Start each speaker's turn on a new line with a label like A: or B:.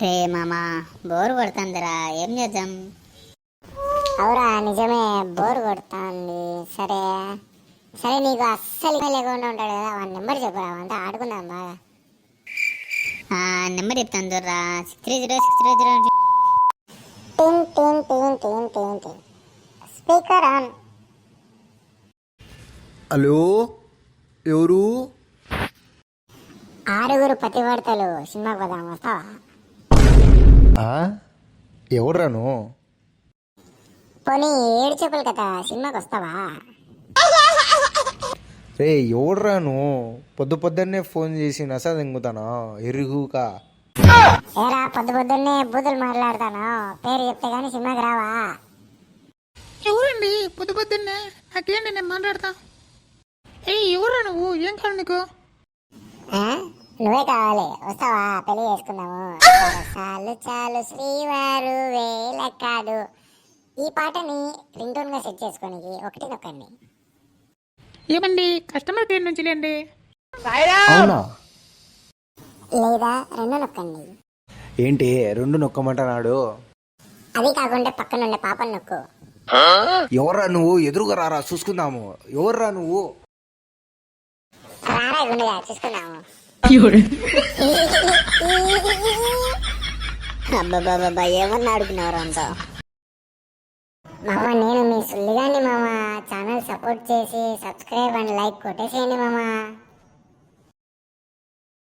A: రే మామా, బోర్ కొడుతుందిరా, ఏం చేద్దాం?
B: అవురా నిజమే, బోర్ కొడుతుంది. సరే సరే, నీకు అస్సలు లేకుండా ఉంటాడు కదా, వాడి నెంబర్ చెప్పురా, అంతా ఆడుకుందాం బాగా.
A: నెంబర్ చెప్తాను చూడరా, 630
B: టింగ్ టింగ్ టింగ్ టింగ్ టింగ్ టింగ్. Speaker on.
C: హలో, ఎవరు?
B: 6 పతివర్తలు సినిమాకి పోదాం, వస్తావా?
C: ఎవర్రాను?
B: పోనీ 7 చెప్పులు కదా, సినిమాకి వస్తావా?
C: రే ఎవడ్రాను? పొద్దున్నే ఫోన్ చేసి నసా దెంగుతానా ఎరుగుకా?
B: ఏరా పొద్దున్నే బూతులు మాట్లాడతాను, పేరు చెప్తే గానీ సినిమాకి రావా?
D: ఎవరండి పొద్దున్నే? నాకేంటి, నేను మాట్లాడతా. ఎవరా నువ్వు? ఏం కావాలి నీకు?
B: నువ్వే కావాలి, వస్తావా? పెళ్లి చేసుకుందాము. చాలు చాలు శ్రీవారు వేలకాడు, ఈ పాటని రింగ్ టోన్ గా సెట్ చేసుకోనికి ఒకటి నొక్కండి.
D: ఏమండి, కస్టమర్ కేర్ నుంచి లేండి.
C: అవునా?
B: లేదా 2 నొక్కండి.
C: ఏంటి 2 నొక్కమంటున్నాడు?
B: అది కాకుండా పక్కన ఉండే పాపను నొక్కు.
C: ఎవర్రా నువ్వు? ఎదురుగా రారా, చూసుకుందాము. ఎవర్రా నువ్వు?
B: రారా గుండెగా చూసుకుందాము.
A: అబ్బాబాబా, ఏమన్నా అడుగుతున్నారు అంతా?
B: మామ, నేను మీ సుల్లిగాని మామ. ఛానల్ సపోర్ట్ చేసి సబ్స్క్రైబ్ అండ్ లైక్ కొట్టేసేయండి మామ.